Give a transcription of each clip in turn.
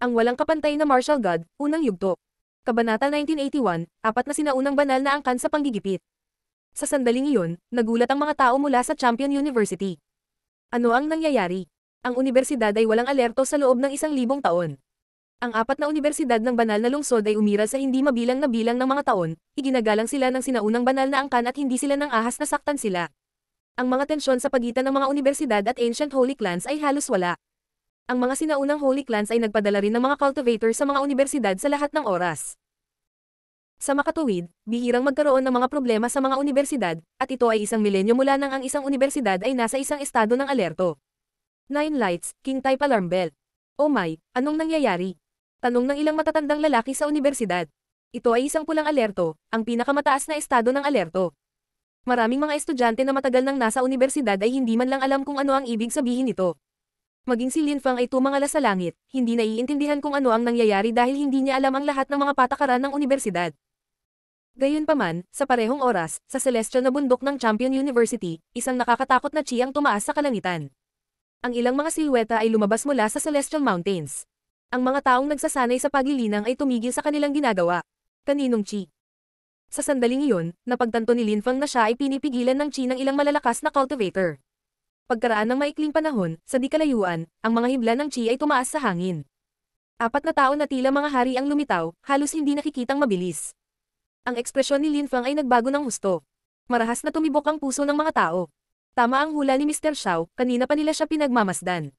Ang walang kapantay na martial god, unang yugto. Kabanata 1981, apat na sinaunang banal na angkan sa panggigipit. Sa sandaling iyon, nagulat ang mga tao mula sa Champion University. Ano ang nangyayari? Ang universidad ay walang alerto sa loob ng 1,000 taon. Ang apat na universidad ng banal na lungsod ay umiral sa hindi mabilang na bilang ng mga taon, iginagalang sila ng sinaunang banal na angkan at hindi sila nang ahas na saktan sila. Ang mga tensyon sa pagitan ng mga universidad at ancient holy clans ay halos wala. Ang mga sinaunang holy clans ay nagpadala rin ng mga cultivators sa mga universidad sa lahat ng oras. Sa makatuwid, bihirang magkaroon ng mga problema sa mga universidad, at ito ay 1,000,000 mula nang ang isang universidad ay nasa isang estado ng alerto. 9 lights, king type alarm bell. Oh my, anong nangyayari? Tanong ng ilang matatandang lalaki sa universidad. Ito ay isang pulang alerto, ang pinakamataas na estado ng alerto. Maraming mga estudyante na matagal nang nasa universidad ay hindi man lang alam kung ano ang ibig sabihin nito. Maging si Lin Fang ay tumangala sa langit, hindi naiintindihan kung ano ang nangyayari dahil hindi niya alam ang lahat ng mga patakaran ng universidad. Gayunpaman, sa parehong oras, sa celestial na bundok ng Champion University, isang nakakatakot na chi ang tumaas sa kalangitan. Ang ilang mga silweta ay lumabas mula sa Celestial Mountains. Ang mga taong nagsasanay sa paglilinang ay tumigil sa kanilang ginagawa. Kaninong chi? Sa sandaling iyon, napagtanto ni Lin Fang na siya ay pinipigilan ng chi ng ilang malalakas na cultivator. Pagkaraan ng maikling panahon, sa di kalayuan, ang mga hibla ng chi ay tumaas sa hangin. Apat na tao na tila mga hari ang lumitaw, halos hindi nakikitang mabilis. Ang ekspresyon ni Lin Fang ay nagbago ng husto. Marahas na tumibok ang puso ng mga tao. Tama ang hula ni Mr. Xiao, kanina pa nila siya pinagmamasdan.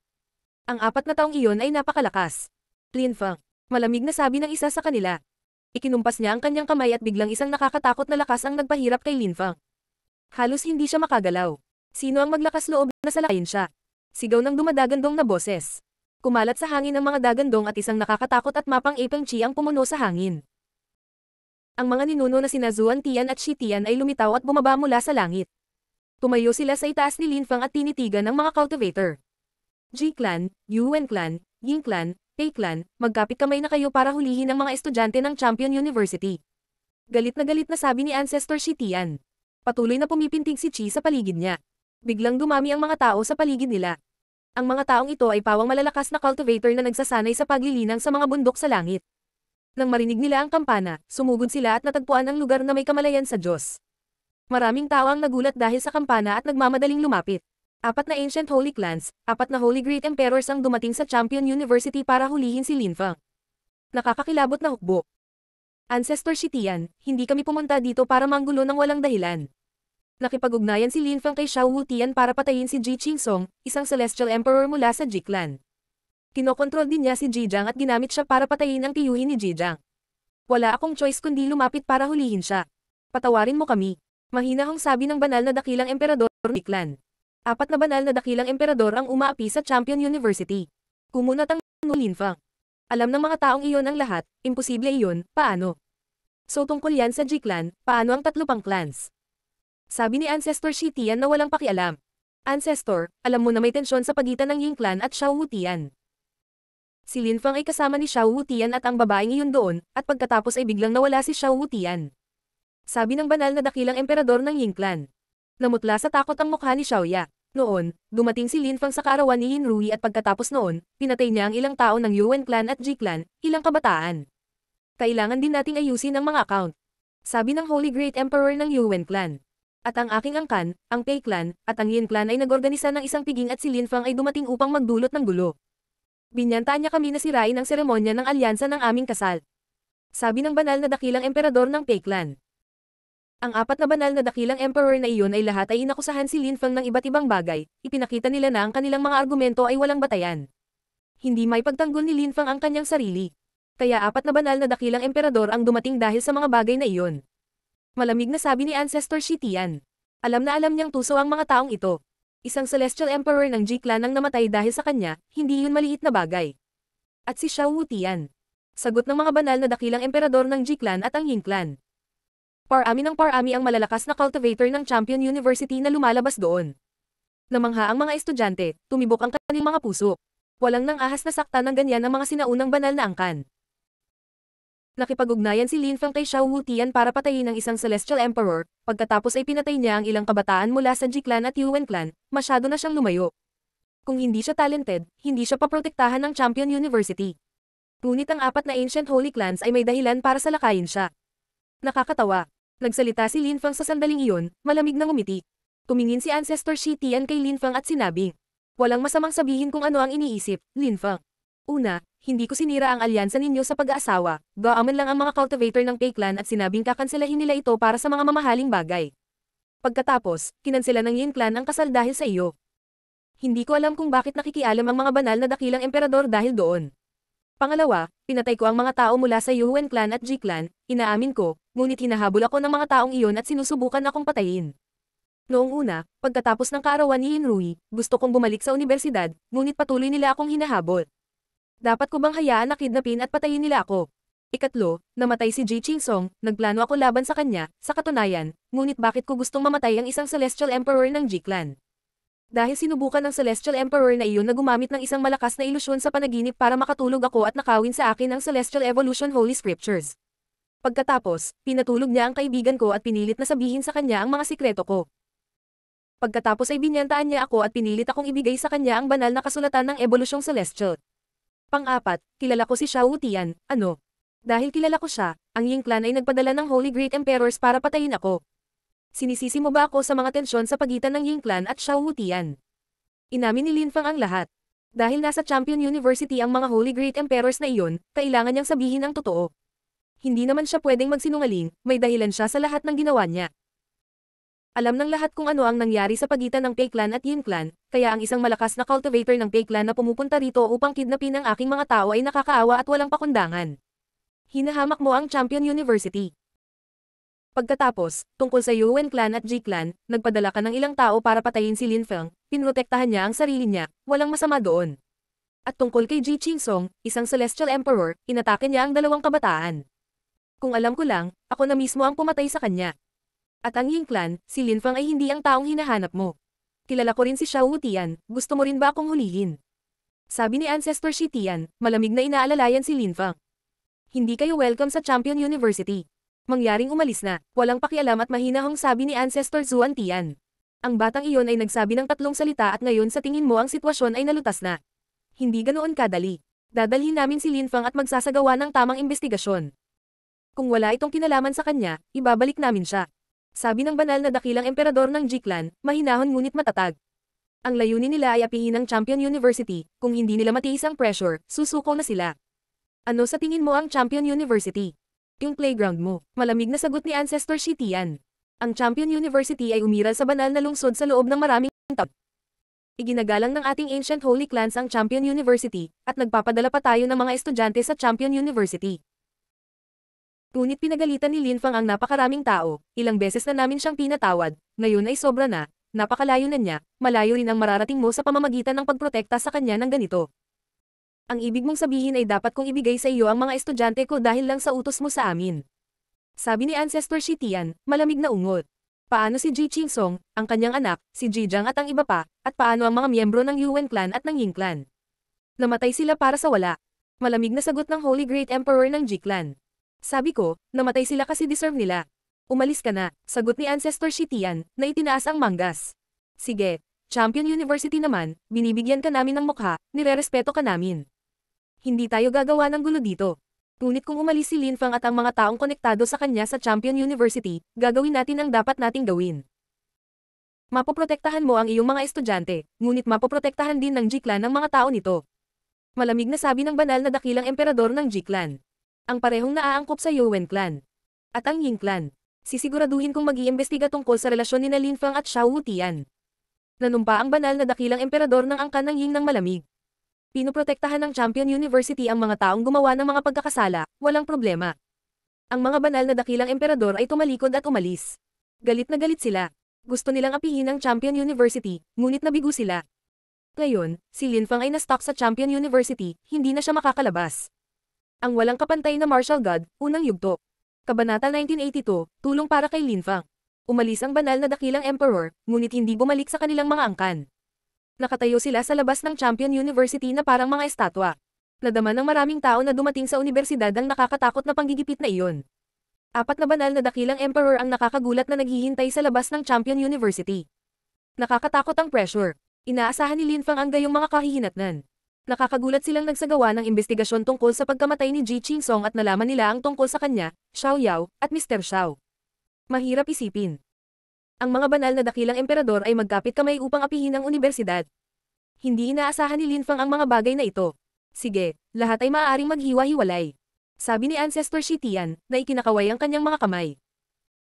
Ang apat na taong iyon ay napakalakas. Lin Fang, malamig na sabi ng isa sa kanila. Ikinumpas niya ang kanyang kamay at biglang isang nakakatakot na lakas ang nagpahirap kay Lin Fang. Halos hindi siya makagalaw. Sino ang maglakas loob na salakayin siya? Sigaw ng dumadagandong na boses. Kumalat sa hangin ang mga dagandong at isang nakakatakot at mapang-ipang chi ang pumuno sa hangin. Ang mga ninuno na sina Zuan Tian at Shi Tian ay lumitaw at bumaba mula sa langit. Tumayo sila sa itaas ni Lin Fang at tinitigan ng mga cultivator. Ji Clan, Yuan Clan, Ying Clan, Pei Clan, magkapit kamay na kayo para hulihin ang mga estudyante ng Champion University. Galit na sabi ni Ancestor Shi Tian. Patuloy na pumipintig si Chi sa paligid niya. Biglang dumami ang mga tao sa paligid nila. Ang mga taong ito ay pawang malalakas na cultivator na nagsasanay sa paglilinang sa mga bundok sa langit. Nang marinig nila ang kampana, sumugod sila at natagpuan ang lugar na may kamalayan sa Diyos. Maraming tao ang nagulat dahil sa kampana at nagmamadaling lumapit. Apat na ancient holy clans, apat na holy great emperors ang dumating sa Champion University para hulihin si Lin Fang. Nakakakilabot na hukbo. Ancestor Shi Tian, hindi kami pumunta dito para manggulo ng walang dahilan. Nakipag-ugnayan si Lin Fang kay Xiao Wutian para patayin si Ji Qingsong, isang celestial emperor mula sa Ji Clan. Kinokontrol din niya si Ji Jiang at ginamit siya para patayin ang tiyuhin ni Ji Jiang. Wala akong choice kundi lumapit para hulihin siya. Patawarin mo kami. Mahinahong sabi ng banal na dakilang emperador ni Ji Clan. Apat na banal na dakilang emperador ang umaapi sa Champion University. Kumunat ang Lin Fang. Alam ng mga taong iyon ang lahat, imposible iyon, paano? So tungkol yan sa Ji Clan, paano ang tatlo pang clans? Sabi ni Ancestor Shi Tian na walang pakialam. Ancestor, alam mo na may tensyon sa pagitan ng Ying Clan at Xiao Wutian. Si Lin Fang ay kasama ni Xiao Wutian at ang babaeng iyon doon, at pagkatapos ay biglang nawala si Xiao Wutian. Sabi ng banal na dakilang emperador ng Ying Clan. Namutla sa takot ang mukha ni Xiaoya. Noon, dumating si Lin Fang sa kaarawan ni Yin Rui at pagkatapos noon, pinatay niya ang ilang tao ng Yuan Clan at Ji Clan, ilang kabataan. Kailangan din nating ayusin ang mga account. Sabi ng Holy Great Emperor ng Yuan Clan. At ang aking angkan, ang Pei Clan, at ang Yin Clan ay nag-organisa ng isang piging at si Lin Fang ay dumating upang magdulot ng gulo. Binyantaan niya kami na sirain ang seremonya ng alyansa ng aming kasal. Sabi ng banal na dakilang emperador ng Pei Clan. Ang apat na banal na dakilang emperor na iyon ay lahat ay inakusahan si Lin Fang ng iba't ibang bagay, ipinakita nila na ang kanilang mga argumento ay walang batayan. Hindi may pagtanggol ni Lin Fang ang kanyang sarili. Kaya apat na banal na dakilang emperador ang dumating dahil sa mga bagay na iyon. Malamig na sabi ni Ancestor Shi Tian. Alam na alam niyang tuso ang mga taong ito. Isang celestial emperor ng Ji Clan ang namatay dahil sa kanya, hindi yun maliit na bagay. At si Xiao Wutian. Sagot ng mga banal na dakilang emperador ng Ji Clan at ang Ying Clan. Parami ng parami ang malalakas na cultivator ng Champion University na lumalabas doon. Namangha ang mga estudyante, tumibok ang kanilang mga puso. Walang nang ahas na sakta ng ganyan ang mga sinaunang banal na angkan. Nakipag-ugnayan si Lin Fang kay Xiao Wutian para patayin ang isang celestial emperor, pagkatapos ay pinatay niya ang ilang kabataan mula sa Ji Clan at Yuan Clan, masyado na siyang lumayo. Kung hindi siya talented, hindi siya paprotektahan ng Champion University. Ngunit ang apat na ancient holy clans ay may dahilan para salakayin siya. Nakakatawa. Nagsalita si Lin Feng sa sandaling iyon, malamig na ngumiti. Tumingin si Ancestor Shi Tian kay Lin Feng at sinabing, walang masamang sabihin kung ano ang iniisip, Lin Feng. Una, hindi ko sinira ang alyansa ninyo sa pag-aasawa, gaaman lang ang mga cultivator ng Pei Clan at sinabing kakanselahin nila ito para sa mga mamahaling bagay. Pagkatapos, kinansela ng Yin Clan ang kasal dahil sa iyo. Hindi ko alam kung bakit nakikialam ang mga banal na dakilang emperador dahil doon. Pangalawa, pinatay ko ang mga tao mula sa Yuwen Clan at Ji Clan, inaamin ko, ngunit hinahabol ako ng mga taong iyon at sinusubukan akong patayin. Noong una, pagkatapos ng kaarawan ni Yin Rui, gusto kong bumalik sa universidad, ngunit patuloy nila akong hinahabol. Dapat ko bang hayaan na kidnapin at patayin nila ako? Ikatlo, namatay si Ji Qingsong, nagplano ako laban sa kanya, sa katunayan, ngunit bakit ko gustong mamatay ang isang Celestial Emperor ng Ji Clan? Dahil sinubukan ng Celestial Emperor na iyon na gumamit ng isang malakas na ilusyon sa panaginip para makatulog ako at nakawin sa akin ang Celestial Evolution Holy Scriptures. Pagkatapos, pinatulog niya ang kaibigan ko at pinilit na sabihin sa kanya ang mga sikreto ko. Pagkatapos ay binyantaan niya ako at pinilit akong ibigay sa kanya ang banal na kasulatan ng Evolusyong Celestial. Pang-apat, kilala ko si Xiao Tian, ano? Dahil kilala ko siya, ang Ying Clan ay nagpadala ng Holy Great Emperors para patayin ako. Sinisisi mo ba ako sa mga tensyon sa pagitan ng Ying Clan at Xiao Tian? Inamin ni Lin Feng ang lahat. Dahil nasa Champion University ang mga Holy Great Emperors na iyon, kailangan niyang sabihin ang totoo. Hindi naman siya pwedeng magsinungaling, may dahilan siya sa lahat ng ginawa niya. Alam ng lahat kung ano ang nangyari sa pagitan ng Pei Clan at Yin Clan, kaya ang isang malakas na cultivator ng Pei Clan na pumupunta rito upang kidnapin ang aking mga tao ay nakakaawa at walang pakundangan. Hinahamak mo ang Champion University. Pagkatapos, tungkol sa Yuwen Clan at Ji Clan, nagpadala ka ng ilang tao para patayin si Lin Feng, pinrotektahan niya ang sarili niya, walang masama doon. At tungkol kay Ji Qingsong, isang Celestial Emperor, inatake niya ang dalawang kabataan. Kung alam ko lang, ako na mismo ang pumatay sa kanya. At ang Ying Clan, si Lin Feng ay hindi ang taong hinahanap mo. Kilala ko rin si Xiao Tian, gusto mo rin ba akong hulihin? Sabi ni Ancestor Shi Tian, malamig na inaalalayan si Lin Feng. Hindi kayo welcome sa Champion University. Mangyaring umalis na, walang pakialam at mahinahong sabi ni Ancestor Zuan Tian. Ang batang iyon ay nagsabi ng 3 salita at ngayon sa tingin mo ang sitwasyon ay nalutas na. Hindi ganoon kadali. Dadalhin namin si Lin Feng at magsasagawa ng tamang investigasyon. Kung wala itong kinalaman sa kanya, ibabalik namin siya. Sabi ng banal na dakilang emperador ng Ji Clan, mahinahon ngunit matatag. Ang layunin nila ay apihin ang Champion University, kung hindi nila matiis ang pressure, susuko na sila. Ano sa tingin mo ang Champion University? Yung playground mo, malamig na sagot ni Ancestor Shi Tian. Ang Champion University ay umiral sa banal na lungsod sa loob ng maraming taon. Iginagalang ng ating ancient holy clans ang Champion University, at nagpapadala pa tayo ng mga estudyante sa Champion University. Ngunit pinagalitan ni Lin Feng ang napakaraming tao, ilang beses na namin siyang pinatawad, ngayon ay sobra na, napakalayo na niya, malayo rin ang mararating mo sa pamamagitan ng pagprotekta sa kanya ng ganito. Ang ibig mong sabihin ay dapat kong ibigay sa iyo ang mga estudyante ko dahil lang sa utos mo sa amin. Sabi ni Ancestor Shi Tian, malamig na ungot. Paano si Ji Qingsong, ang kanyang anak, si Ji Jiang at ang iba pa, at paano ang mga miyembro ng Yuwen Clan at ng Ying Clan? Namatay sila para sa wala. Malamig na sagot ng Holy Great Emperor ng Ji Clan. Sabi ko, namatay sila kasi deserve nila. Umalis ka na, sagot ni Ancestor Shi Tian, na itinaas ang manggas. Sige, Champion University naman, binibigyan ka namin ng mukha, nirerespeto ka namin. Hindi tayo gagawa ng gulo dito. Ngunit kung umalis si Lin Feng at ang mga taong konektado sa kanya sa Champion University, gagawin natin ang dapat nating gawin. Mapoprotektahan mo ang iyong mga estudyante, ngunit mapoprotektahan din ng Ji Clan ang mga tao nito. Malamig na sabi ng banal na dakilang emperador ng Ji Clan. Ang parehong naaangkop sa Yuwen Clan. At ang Ying Clan. Sisiguraduhin kong mag-iimbestiga tungkol sa relasyon ni Lin Feng at Xiao Tian. Nanumpa ang banal na dakilang emperador ng angkan ng Ying ng malamig. Pinoprotektahan ng Champion University ang mga taong gumawa ng mga pagkakasala, walang problema. Ang mga banal na dakilang emperador ay tumalikod at umalis. Galit na galit sila. Gusto nilang apihin ang Champion University, ngunit nabigo sila. Ngayon, si Lin Feng ay na-stuck sa Champion University, hindi na siya makakalabas. Ang walang kapantay na martial god, unang yugto. Kabanata 1982, tulong para kay Lin Feng. Umalis ang banal na dakilang emperor, ngunit hindi bumalik sa kanilang mga angkan. Nakatayo sila sa labas ng Champion University na parang mga estatwa. Nadama ng maraming tao na dumating sa universidad ang nakakatakot na panggigipit na iyon. 4 na banal na dakilang emperor ang nakakagulat na naghihintay sa labas ng Champion University. Nakakatakot ang pressure. Inaasahan ni Lin Feng ang gayong mga kahihinatnan. Nakakagulat silang nagsagawa ng investigasyon tungkol sa pagkamatay ni Ji Qingzong at nalaman nila ang tungkol sa kanya, Xiao Yao, at Mr. Xiao. Mahirap isipin. Ang mga banal na dakilang emperador ay magkapit kamay upang apihin ang universidad. Hindi inaasahan ni Lin Feng ang mga bagay na ito. Sige, lahat ay maaaring maghiwa-hiwalay. Sabi ni Ancestor Shi Tian, na ikinakaway ang kanyang mga kamay.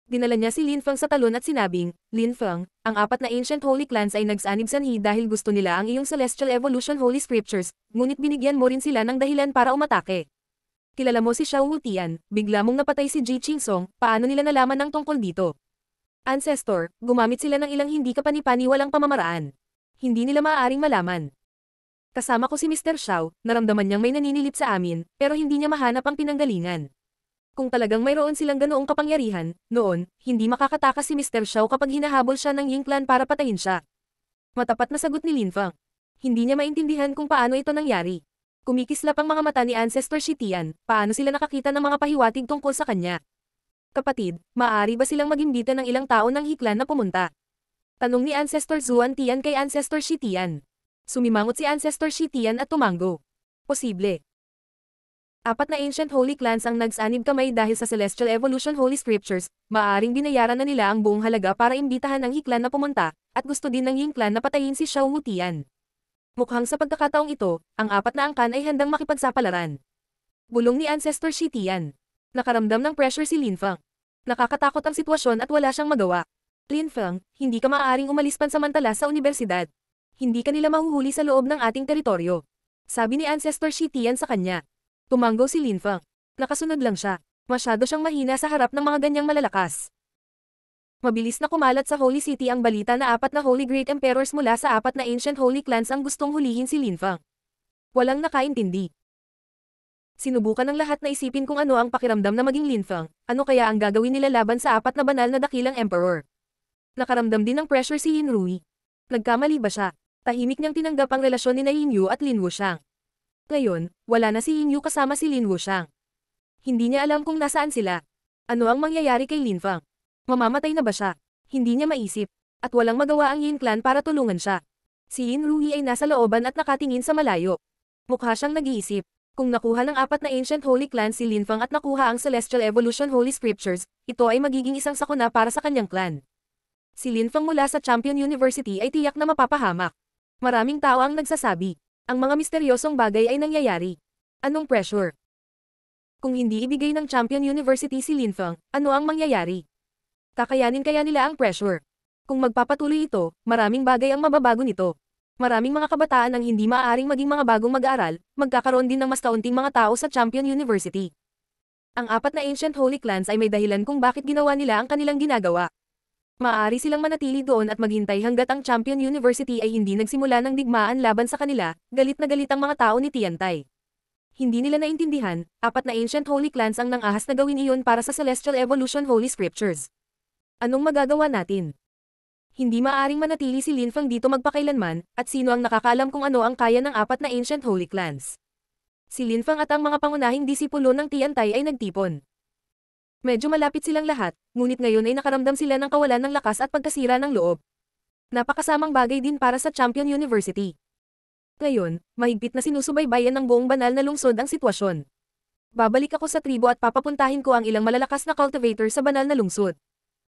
Dinala niya si Lin Feng sa talon at sinabing, Lin Feng, ang apat na ancient holy clans ay nagsanib sanhi dahil gusto nila ang iyong celestial evolution holy scriptures, ngunit binigyan mo rin sila ng dahilan para umatake. Kilala mo si Xiao Wutian, bigla mong napatay si Ji Qingzong, paano nila nalaman ang tungkol dito? Ancestor, gumamit sila ng ilang hindi kapani-paniwalang pamamaraan. Hindi nila maaaring malaman. Kasama ko si Mr. Xiao, naramdaman niyang may naninilip sa amin, pero hindi niya mahanap ang pinanggalingan. Kung talagang mayroon silang ganoong kapangyarihan, noon, hindi makakatakas si Mr. Xiao kapag hinahabol siya ng Ying Clan para patayin siya. Matapat na sagot ni Lin Feng. Hindi niya maintindihan kung paano ito nangyari. Kumikislap ang mga mata ni Ancestor Shi Tian, paano sila nakakita ng mga pahiwatig tungkol sa kanya. Kapatid, maaari ba silang magimbita ng ilang tao ng Hiklan na pumunta? Tanong ni Ancestor Zuan Tian kay Ancestor Shi Tian. Sumimangot si Ancestor Shi Tian at tumanggo. Posible. Apat na ancient holy clans ang nagsanib kamay dahil sa Celestial Evolution Holy Scriptures, maaaring binayaran na nila ang buong halaga para imbitahan ang Hiklan na pumunta, at gusto din ng Ying Clan na patayin si Xiao Wutian. Mukhang sa pagkakataong ito, ang apat na angkan ay handang makipagsapalaran. Bulong ni Ancestor Shi Tian. Nakaramdam ng pressure si Lin Feng. Nakakatakot ang sitwasyon at wala siyang magawa. Lin Feng, hindi ka maaaring umalis pansamantala sa universidad. Hindi ka nila mahuhuli sa loob ng ating teritoryo. Sabi ni Ancestor Shi Tian sa kanya. Tumanggo si Lin Feng. Nakasunod lang siya. Masyado siyang mahina sa harap ng mga ganyang malalakas. Mabilis na kumalat sa Holy City ang balita na apat na Holy Great Emperors mula sa apat na ancient holy clans ang gustong hulihin si Lin Feng. Walang nakaintindi. Sinubukan ng lahat na isipin kung ano ang pakiramdam na maging Lin Feng, ano kaya ang gagawin nila laban sa apat na banal na dakilang emperor. Nakaramdam din ng pressure si Yin Rui. Nagkamali ba siya? Tahimik niyang tinanggap ang relasyon ni Yin Yu at Lin Wuxiang. Ngayon, wala na si Yin Yu kasama si Lin Wuxiang. Hindi niya alam kung nasaan sila. Ano ang mangyayari kay Lin Feng? Mamamatay na ba siya? Hindi niya maisip. At walang magawa ang Yin Clan para tulungan siya. Si Yin Rui ay nasa looban at nakatingin sa malayo. Mukha siyang nag-iisip. Kung nakuha ng apat na ancient holy clans si Lin Feng at nakuha ang Celestial Evolution Holy Scriptures, ito ay magiging isang sakuna para sa kanyang clan. Si Lin Feng mula sa Champion University ay tiyak na mapapahamak. Maraming tao ang nagsasabi. Ang mga misteryosong bagay ay nangyayari. Anong pressure? Kung hindi ibigay ng Champion University si Lin Feng, ano ang mangyayari? Kakayanin kaya nila ang pressure. Kung magpapatuloy ito, maraming bagay ang mababago nito. Maraming mga kabataan ang hindi maaaring maging mga bagong mag-aaral, magkakaroon din ng mas kaunting mga tao sa Champion University. Ang apat na ancient holy clans ay may dahilan kung bakit ginawa nila ang kanilang ginagawa. Maaari silang manatili doon at maghintay hanggat ang Champion University ay hindi nagsimula ng digmaan laban sa kanila, galit na galit ang mga tao ni Tiantai. Hindi nila naintindihan, apat na ancient holy clans ang nangahas na gawin iyon para sa Celestial Evolution Holy Scriptures. Anong magagawa natin? Hindi maaaring manatili si Lin Feng dito magpakailanman, at sino ang nakakaalam kung ano ang kaya ng apat na ancient holy clans. Si Lin Feng at ang mga pangunahing disipulo ng Tiantai ay nagtipon. Medyo malapit silang lahat, ngunit ngayon ay nakaramdam sila ng kawalan ng lakas at pagkasira ng loob. Napakasamang bagay din para sa Champion University. Ngayon, mahigpit na sinusubaybayan ng buong banal na lungsod ang sitwasyon. Babalik ako sa tribo at papapuntahin ko ang ilang malalakas na cultivator sa banal na lungsod.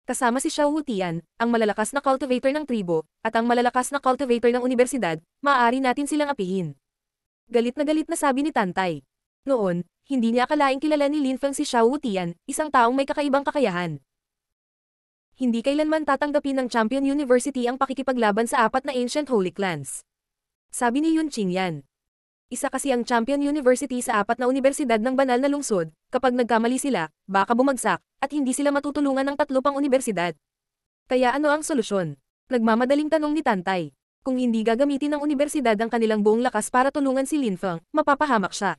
Kasama si Xiao Wutian, ang malalakas na cultivator ng tribo, at ang malalakas na cultivator ng universidad, maaari natin silang apihin. Galit na sabi ni Tantay. Noon, hindi niya akalaing kilala ni Lin Feng si Xiao Wutian, isang taong may kakaibang kakayahan. Hindi kailanman tatanggapin ng Champion University ang pakikipaglaban sa apat na ancient holy clans. Sabi ni Yun Qingyan. Isa kasi ang Champion University sa apat na universidad ng banal na lungsod, kapag nagkamali sila, baka bumagsak, at hindi sila matutulungan ng 3 pang universidad. Kaya ano ang solusyon? Nagmamadaling tanong ni Tantay. Kung hindi gagamitin ng universidad ang kanilang buong lakas para tulungan si Lin Feng, mapapahamak siya.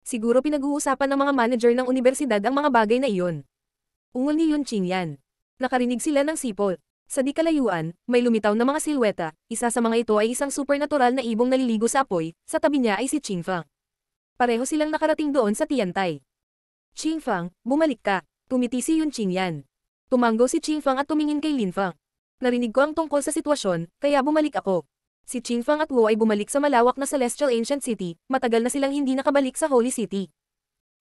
Siguro pinag-uusapan ng mga manager ng universidad ang mga bagay na iyon. Ungol ni Yun Qingyan. Nakarinig sila ng sipol. Sa di kalayuan, may lumitaw na mga silweta, isa sa mga ito ay isang supernatural na ibong naliligo sa apoy, sa tabi niya ay si Qingfang. Pareho silang nakarating doon sa Tiantai. Qingfang, bumalik ka, tumiti si Yun Qingyan. Tumanggo si Qingfang at tumingin kay Lin Feng. Narinig ko ang tungkol sa sitwasyon, kaya bumalik ako. Si Qingfang at Wu ay bumalik sa malawak na Celestial Ancient City, matagal na silang hindi nakabalik sa Holy City.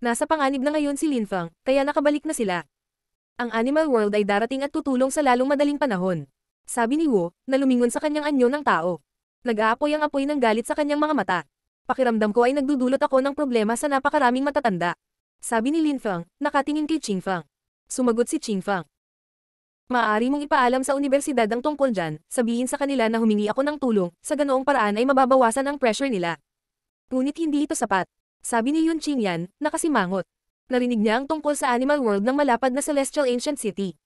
Nasa panganib na ngayon si Linfang, kaya nakabalik na sila. Ang Animal World ay darating at tutulong sa lalong madaling panahon. Sabi ni Wu, na lumingon sa kanyang anyo ng tao. Nag-aapoy ang apoy ng galit sa kanyang mga mata. Pakiramdam ko ay nagdudulot ako ng problema sa napakaraming matatanda. Sabi ni Linfang, nakatingin kay Qingfang. Sumagot si Qingfang. Maaari mong ipaalam sa universidad ang tungkol dyan, sabihin sa kanila na humingi ako ng tulong, sa ganoong paraan ay mababawasan ang pressure nila. Ngunit hindi ito sapat. Sabi ni Yun Qingyan, nakasimangot. Narinig niya ang tungkol sa Animal World ng malapad na Celestial Ancient City.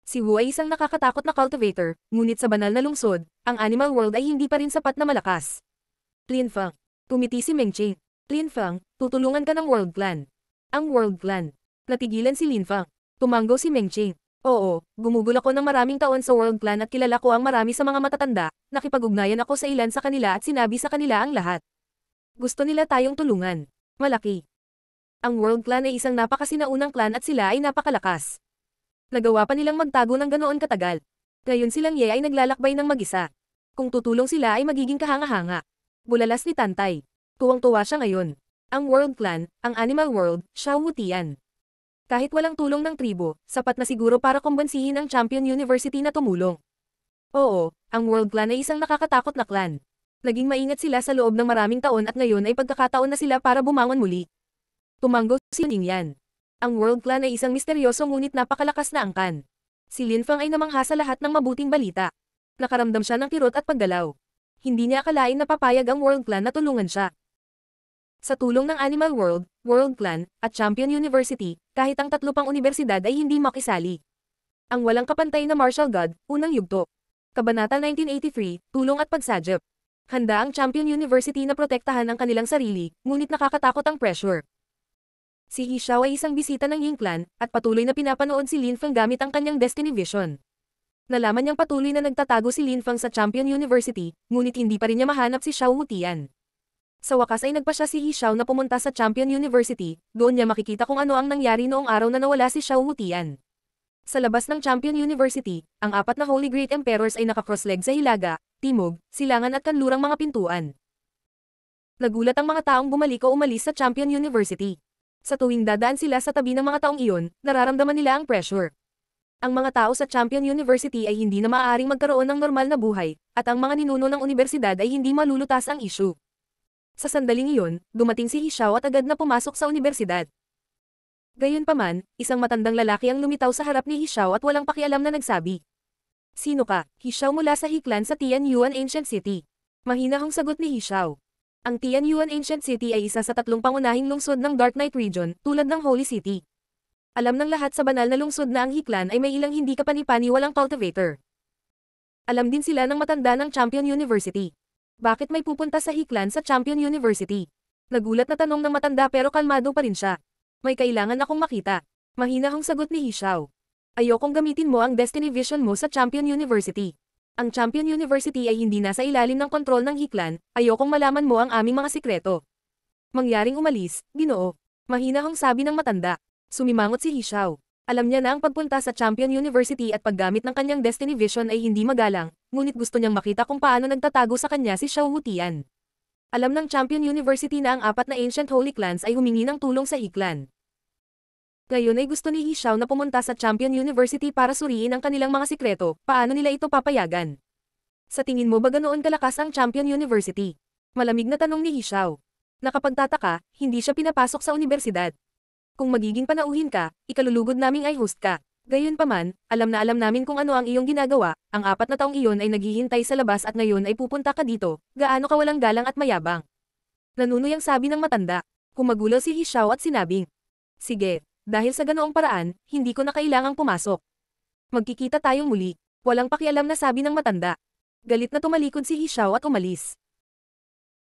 Si Wu ay isang nakakatakot na cultivator, ngunit sa banal na lungsod, ang Animal World ay hindi pa rin sapat na malakas. Linfang. Tumiti si Mengqing. Linfang, tutulungan ka ng World Clan. Ang World Clan. Natigilan si Linfang. Tumanggo si Mengqing. Oo, gumugol ako ng maraming taon sa World Clan at kilala ko ang marami sa mga matatanda, nakipag-ugnayan ako sa ilan sa kanila at sinabi sa kanila ang lahat. Gusto nila tayong tulungan. Malaki. Ang World Clan ay isang napakasinaunang clan at sila ay napakalakas. Nagawa pa nilang magtago ng ganoon katagal. Ngayon silang Ye ay naglalakbay ng mag-isa. Kung tutulong sila ay magiging kahanga-hanga. Bulalas ni Tantay. Tuwang-tuwa siya ngayon. Ang World Clan, ang Animal World, Xiao Wutian. Kahit walang tulong ng tribo, sapat na siguro para kumbansihin ang Champion University na tumulong. Oo, ang World Clan ay isang nakakatakot na clan. Naging maingat sila sa loob ng maraming taon at ngayon ay pagkakataon na sila para bumangon muli. Tumanggo si Ningyan. Ang World Clan ay isang misteryoso ngunit napakalakas na angkan. Si Linfang ay namangha sa lahat ng mabuting balita. Nakaramdam siya ng kirot at paggalaw. Hindi niya akalain na papayag ang World Clan na tulungan siya. Sa tulong ng Animal World, World Clan, at Champion University, kahit ang tatlo pang universidad ay hindi makisali. Ang walang kapantay na Martial God, unang yugto. Kabanata 1983, Tulong at Pagsadya. Handa ang Champion University na protektahan ang kanilang sarili, ngunit nakakatakot ang pressure. Si He Xiao ay isang bisita ng Ying Clan, at patuloy na pinapanood si Linfang gamit ang kanyang Destiny Vision. Nalaman niyang patuloy na nagtatago si Linfang sa Champion University, ngunit hindi pa rin niya mahanap si Xiao Wutian. Sa wakas ay nagpa siya si He Xiao na pumunta sa Champion University, doon niya makikita kung ano ang nangyari noong araw na nawala si Xiao Wutian. Sa labas ng Champion University, ang apat na Holy Great Emperors ay naka-cross-leg sa hilaga, timog, silangan at kanlurang mga pintuan. Nagulat ang mga taong bumalik o umalis sa Champion University. Sa tuwing dadaan sila sa tabi ng mga taong iyon, nararamdaman nila ang pressure. Ang mga tao sa Champion University ay hindi na maaaring magkaroon ng normal na buhay, at ang mga ninuno ng universidad ay hindi malulutas ang issue. Sa sandaling iyon, dumating si He Xiao at agad na pumasok sa universidad. Gayunpaman, isang matandang lalaki ang lumitaw sa harap ni He Xiao at walang pakialam na nagsabi. Sino ka? He Xiao mula sa He Clan sa Tianyuan Ancient City. Mahinahong sagot ni He Xiao. Ang Tianyuan Ancient City ay isa sa tatlong pangunahing lungsod ng Dark Knight Region, tulad ng Holy City. Alam ng lahat sa banal na lungsod na ang He Clan ay may ilang hindi kapani-paniwalang cultivator. Alam din sila ng matanda ng Champion University. Bakit may pupunta sa He Clan sa Champion University? Nagulat na tanong ng matanda pero kalmado pa rin siya. May kailangan akong makita. Mahinahong sagot ni He Xiao. Ayokong gamitin mo ang Destiny Vision mo sa Champion University. Ang Champion University ay hindi nasa ilalim ng kontrol ng He Clan, ayokong malaman mo ang aming mga sikreto. Mangyaring umalis, Ginoo. Mahinahong sabi ng matanda. Sumimangot si He Xiao. Alam niya na ang pagpunta sa Champion University at paggamit ng kanyang Destiny Vision ay hindi magalang, ngunit gusto niyang makita kung paano nagtatago sa kanya si Xiao Wutian. Alam ng Champion University na ang apat na Ancient Holy Clans ay humingi ng tulong sa He Clan. Ngayon ay gusto ni He Xiao na pumunta sa Champion University para suriin ang kanilang mga sikreto, paano nila ito papayagan? Sa tingin mo ba ganoon kalakas ang Champion University? Malamig na tanong ni He Xiao. Nakapagtataka, hindi siya pinapasok sa universidad. Kung magiging panauhin ka, ikalulugod naming ay host ka. Gayunpaman, alam namin kung ano ang iyong ginagawa, ang 4 na taong iyon ay naghihintay sa labas at ngayon ay pupunta ka dito, gaano ka walang galang at mayabang. Nanunuyang sabi ng matanda. Kumagulaw si He Xiao at sinabing, sige, dahil sa ganoong paraan, hindi ko na kailangang pumasok. Magkikita tayong muli. Walang pakialam na sabi ng matanda. Galit na tumalikod si He Xiao at umalis.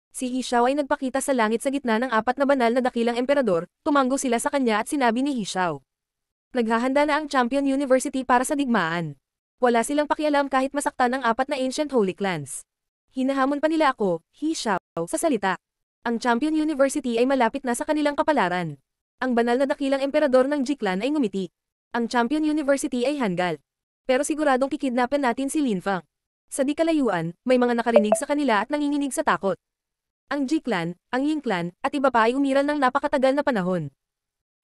Si He Xiao ay nagpakita sa langit sa gitna ng 4 na banal na dakilang emperador, tumanggo sila sa kanya at sinabi ni He Xiao. Naghahanda na ang Champion University para sa digmaan. Wala silang pakialam kahit masaktan ang 4 na Ancient Holy Clans. Hinahamon pa nila ako, He Xiao, sa salita. Ang Champion University ay malapit na sa kanilang kapalaran. Ang banal na dakilang emperador ng Ji Clan ay ngumiti. Ang Champion University ay hanggal. Pero siguradong kikidnapin natin si Linfang. Sa di kalayuan, may mga nakarinig sa kanila at nanginginig sa takot. Ang G-Clan, ang Ying Clan, at iba pa ay umiral ng napakatagal na panahon.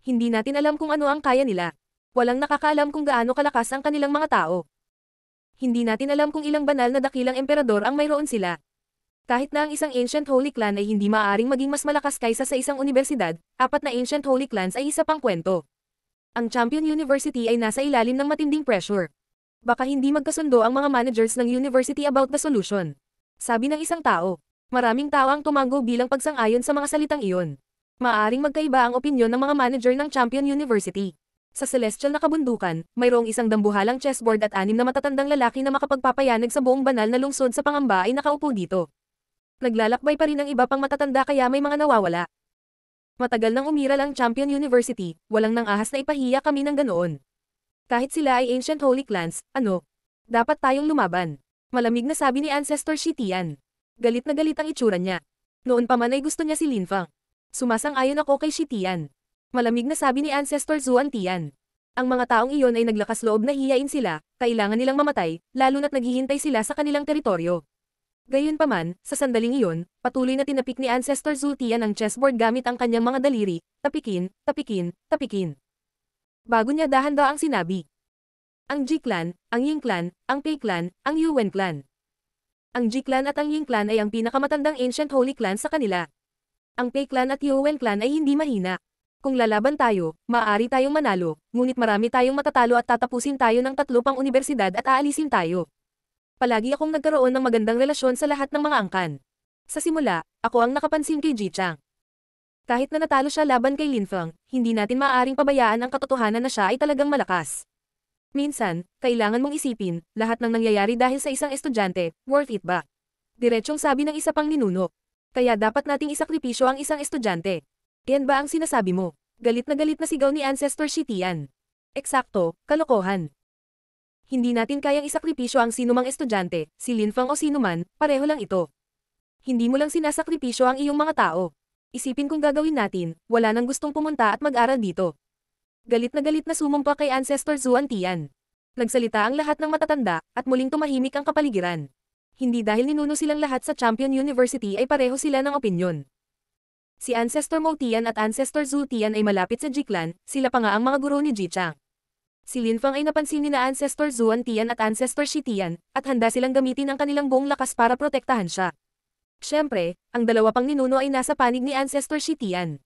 Hindi natin alam kung ano ang kaya nila. Walang nakakaalam kung gaano kalakas ang kanilang mga tao. Hindi natin alam kung ilang banal na dakilang emperador ang mayroon sila. Kahit na ang isang Ancient Holy Clan ay hindi maaaring maging mas malakas kaysa sa isang universidad, apat na Ancient Holy Clans ay isa pang kwento. Ang Champion University ay nasa ilalim ng matinding pressure. Baka hindi magkasundo ang mga managers ng university about the solution. Sabi ng isang tao. Maraming tao ang tumango bilang pagsang-ayon sa mga salitang iyon. Maaaring magkaiba ang opinyon ng mga manager ng Champion University. Sa celestial na kabundukan, mayroong isang dambuhalang chessboard at 6 na matatandang lalaki na makapagpapayanag sa buong banal na lungsod sa pangamba ay nakaupo dito. Naglalakbay pa rin ang iba pang matatanda kaya may mga nawawala. Matagal nang umiral ang Champion University, walang nang ahas na ipahiya kami ng ganoon. Kahit sila ay Ancient Holy Clans, dapat tayong lumaban. Malamig na sabi ni Ancestor Shi Tian. Galit na galit ang itsura niya. Noon pa man ay gusto niya si Lin Fang. Sumasang-ayon ako kay Shi Tian. Malamig na sabi ni Ancestor Zuan Tian. Ang mga taong iyon ay naglakas loob na hiyain sila, kailangan nilang mamatay, lalo na't naghihintay sila sa kanilang teritoryo. Gayunpaman, sa sandaling iyon, patuloy na tinapik ni Ancestor Zhu Tian ang chessboard gamit ang kanyang mga daliri, tapikin, tapikin, tapikin. Bago niya dahan-daang sinabi. Ang G-Clan, ang Ying Clan, ang Pei Clan, ang Yuwen Clan. Ang G-Clan at ang Ying Clan ay ang pinakamatandang Ancient Holy Clan sa kanila. Ang Pei Clan at Yuwen Clan ay hindi mahina. Kung lalaban tayo, maaari tayong manalo, ngunit marami tayong matatalo at tatapusin tayo ng 3 pang universidad at aalisin tayo. Palagi akong nagkaroon ng magandang relasyon sa lahat ng mga angkan. Sa simula, ako ang nakapansin kay Ji Chang. Kahit na natalo siya laban kay Lin Fang, hindi natin maaaring pabayaan ang katotohanan na siya ay talagang malakas. Minsan, kailangan mong isipin, lahat ng nangyayari dahil sa isang estudyante, worth it ba? Diretsyong sabi ng isa pang ninuno. Kaya dapat nating isakripisyo ang isang estudyante. Yan ba ang sinasabi mo? Galit na sigaw ni Ancestor Shi Tian. Eksakto, kalokohan. Hindi natin kayang isakripisyo ang sinumang estudyante, si Lin Fang o sinuman, pareho lang ito. Hindi mo lang sinasakripisyo ang iyong mga tao. Isipin kung gagawin natin, wala nang gustong pumunta at mag-aral dito. Galit na sumumpa kay Ancestor Zuan Tian. Nagsalita ang lahat ng matatanda, at muling tumahimik ang kapaligiran. Hindi dahil ninuno silang lahat sa Champion University ay pareho sila ng opinyon. Si Ancestor Mo Tian at Ancestor Zhu Tian ay malapit sa G-Clan, sila pa nga ang mga guro ni Ji Chang. Si Lin Fang ay napansin ni na Ancestor Zuan Tian at Ancestor Shi Tian, at handa silang gamitin ang kanilang buong lakas para protektahan siya. Siyempre, ang dalawa pang ninuno ay nasa panig ni Ancestor Shi Tian.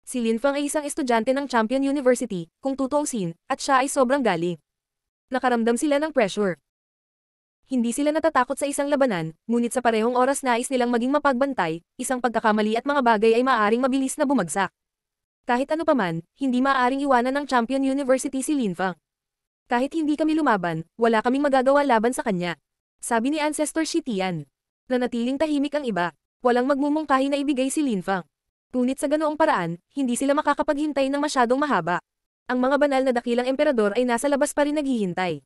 Si Lin Fang ay isang estudyante ng Champion University, kung tutuusin, at siya ay sobrang galing. Nakaramdam sila ng pressure. Hindi sila natatakot sa isang labanan, ngunit sa parehong oras nais nilang maging mapagbantay, isang pagkakamali at mga bagay ay maaaring mabilis na bumagsak. Kahit ano paman, hindi maaaring iwanan ng Champion University si Lin Fang. Kahit hindi kami lumaban, wala kaming magagawa laban sa kanya. Sabi ni Ancestor Shi Tian. Nanatiling tahimik ang iba. Walang magmumungkahi na ibigay si Lin Fang. Ngunit sa ganoong paraan, hindi sila makakapaghintay ng masyadong mahaba. Ang mga banal na dakilang emperador ay nasa labas pa rin naghihintay.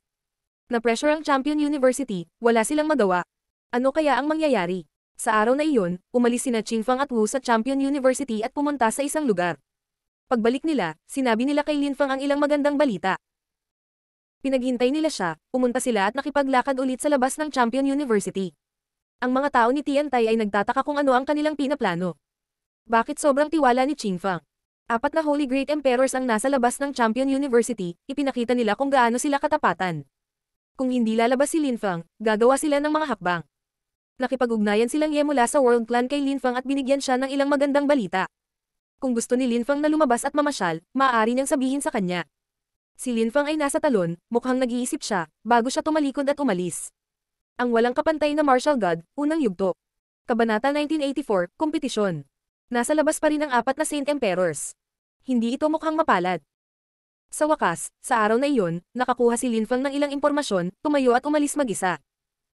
Na-pressure ang Champion University, wala silang magawa. Ano kaya ang mangyayari? Sa araw na iyon, umalis sina Qingfang at Wu sa Champion University at pumunta sa isang lugar. Pagbalik nila, sinabi nila kay Lin Fang ang ilang magandang balita. Pinaghintay nila siya, pumunta sila at nakipaglakad ulit sa labas ng Champion University. Ang mga tao ni Tiantai ay nagtataka kung ano ang kanilang pinaplano. Bakit sobrang tiwala ni Qingfang? 4 na Holy Great Emperors ang nasa labas ng Champion University, ipinakita nila kung gaano sila katapatan. Kung hindi lalabas si Lin Fang, gagawa sila ng mga hakbang. Nakipag-ugnayan silang Ye mula sa World Clan kay Lin Fang at binigyan siya ng ilang magandang balita. Kung gusto ni Lin Fang na lumabas at mamasyal, maaari niyang sabihin sa kanya. Si Lin Fang ay nasa talon, mukhang nag-iisip siya, bago siya tumalikod at umalis. Ang walang kapantay na martial god, unang yugto. Kabanata 1984, kompetisyon. Nasa labas pa rin ang 4 na Saint Emperors. Hindi ito mukhang mapalad. Sa wakas, sa araw na iyon, nakakuha si Lin Fang ng ilang impormasyon, tumayo at umalis mag-isa.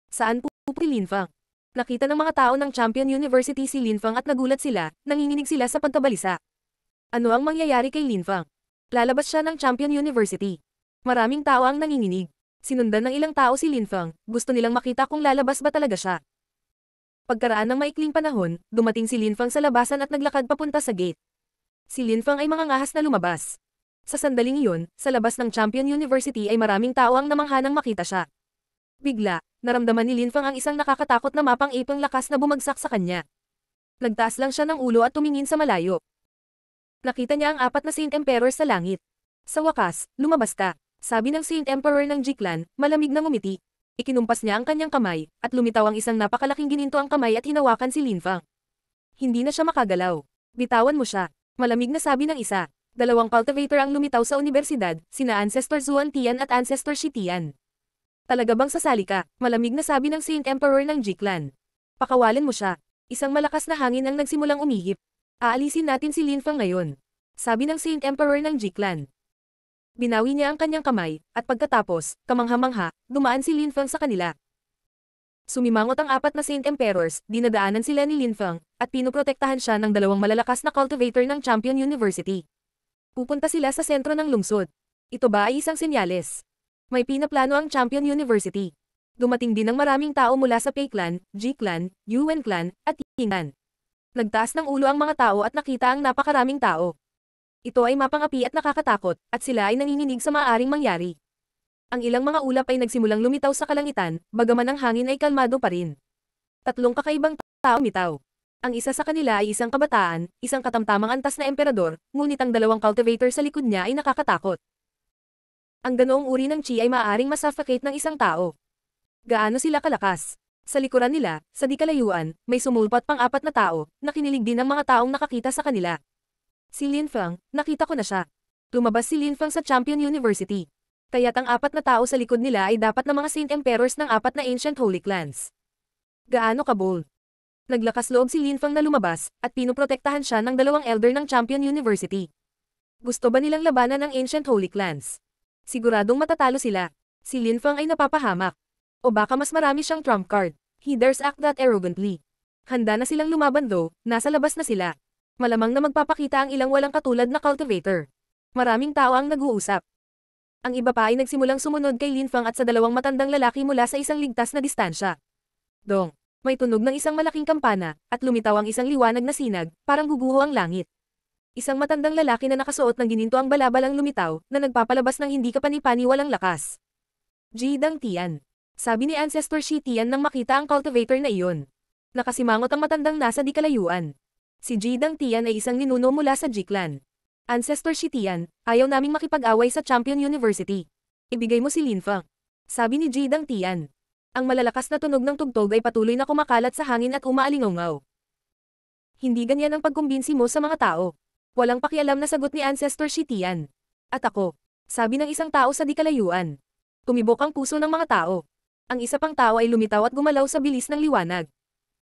Saan pupunta si Lin Fang? Nakita ng mga tao ng Champion University si Lin Fang at nagulat sila, nanginginig sila sa pagkabalisa. Ano ang mangyayari kay Lin Fang? Lalabas siya ng Champion University. Maraming tao ang nanginginig. Sinundan ng ilang tao si Lin Fang, gusto nilang makita kung lalabas ba talaga siya. Pagkaraan ng maikling panahon, dumating si Lin Fang sa labasan at naglakad papunta sa gate. Si Lin Fang ay mangangahas na lumabas. Sa sandaling iyon, sa labas ng Champion University ay maraming tao ang namangha nang makita siya. Bigla, naramdaman ni Linfang ang isang nakakatakot na mapang-ipang lakas na bumagsak sa kanya. Nagtaas lang siya ng ulo at tumingin sa malayo. Nakita niya ang apat na Saint Emperor sa langit. Sa wakas, lumabas ka, sabi ng Saint Emperor ng Jiklan, malamig na ngumiti. Ikinumpas niya ang kanyang kamay, at lumitaw ang isang napakalaking gininto ang kamay at hinawakan si Linfang. Hindi na siya makagalaw. Bitawan mo siya. Malamig na sabi ng isa. Dalawang cultivator ang lumitaw sa universidad, sina Ancestor Zuan Tian at Ancestor Shi Tian. Talaga bang sasali ka? Malamig na sabi ng Saint Emperor ng Jiklan. Pakawalan mo siya. Isang malakas na hangin ang nagsimulang umihip. Aalisin natin si Linfang ngayon, sabi ng Saint Emperor ng Jiklan. Binawi niya ang kanyang kamay, at pagkatapos, kamangha-mangha, dumaan si Linfang sa kanila. Sumimangot ang apat na Saint Emperors, dinadaanan sila ni Linfang, at pinoprotektahan siya ng dalawang malalakas na cultivator ng Champion University. Pupunta sila sa sentro ng lungsod. Ito ba ay isang senyales? May pinaplano ang Champion University. Dumating din ang maraming tao mula sa Pei Clan, Ji Clan, Yuan Clan, at Ying Clan. Nagtaas ng ulo ang mga tao at nakita ang napakaraming tao. Ito ay mapangapi at nakakatakot, at sila ay nanginginig sa maaaring mangyari. Ang ilang mga ulap ay nagsimulang lumitaw sa kalangitan, bagaman ang hangin ay kalmado pa rin. Tatlong kakaibang tao lumitaw. Ang isa sa kanila ay isang kabataan, isang katamtamang antas na emperador, ngunit ang dalawang cultivator sa likod niya ay nakakatakot. Ang ganoong uri ng chi ay maaaring masuffocate ng isang tao. Gaano sila kalakas? Sa likuran nila, sa di kalayuan, may sumulpat pang apat na tao, na kinilig din ang mga taong nakakita sa kanila. Si Linfang, nakita ko na siya. Lumabas si Linfang sa Champion University. Kaya't ang apat na tao sa likod nila ay dapat na mga Saint Emperors ng apat na Ancient Holy Clans. Gaano ka-bold? Naglakas loob si Linfang na lumabas, at pinoprotektahan siya ng dalawang elder ng Champion University. Gusto ba nilang labanan ang Ancient Holy Clans? Siguradong matatalo sila. Si Linfang ay napapahamak. O baka mas marami siyang trump card. He dares act that arrogantly. Handa na silang lumaban though, nasa labas na sila. Malamang na magpapakita ang ilang walang katulad na cultivator. Maraming tao ang nag-uusap. Ang iba pa ay nagsimulang sumunod kay Linfang at sa dalawang matandang lalaki mula sa isang ligtas na distansya. Dong, may tunog ng isang malaking kampana, at lumitaw ang isang liwanag na sinag, parang guguho ang langit. Isang matandang lalaki na nakasuot ng gininto ang balabal ang lumitaw, na nagpapalabas ng hindi kapani-pani walang lakas. Ji Dang Tian. Sabi ni Ancestor Shi Tian nang makita ang cultivator na iyon. Nakasimangot ang matandang nasa di kalayuan. Si Ji Dang Tian ay isang ninuno mula sa Jiklan. Ancestor Shi Tian, ayaw naming makipag-away sa Champion University. Ibigay mo si Linfang. Sabi ni Ji Dang Tian. Ang malalakas na tunog ng tugtog ay patuloy na kumakalat sa hangin at umaalingaw. Hindi ganyan ang pagkumbinsi mo sa mga tao. Walang pakialam na sagot ni Ancestor Shi Tian. At ako, sabi ng isang tao sa di kalayuan. Tumibok ang puso ng mga tao. Ang isa pang tao ay lumitaw at gumalaw sa bilis ng liwanag.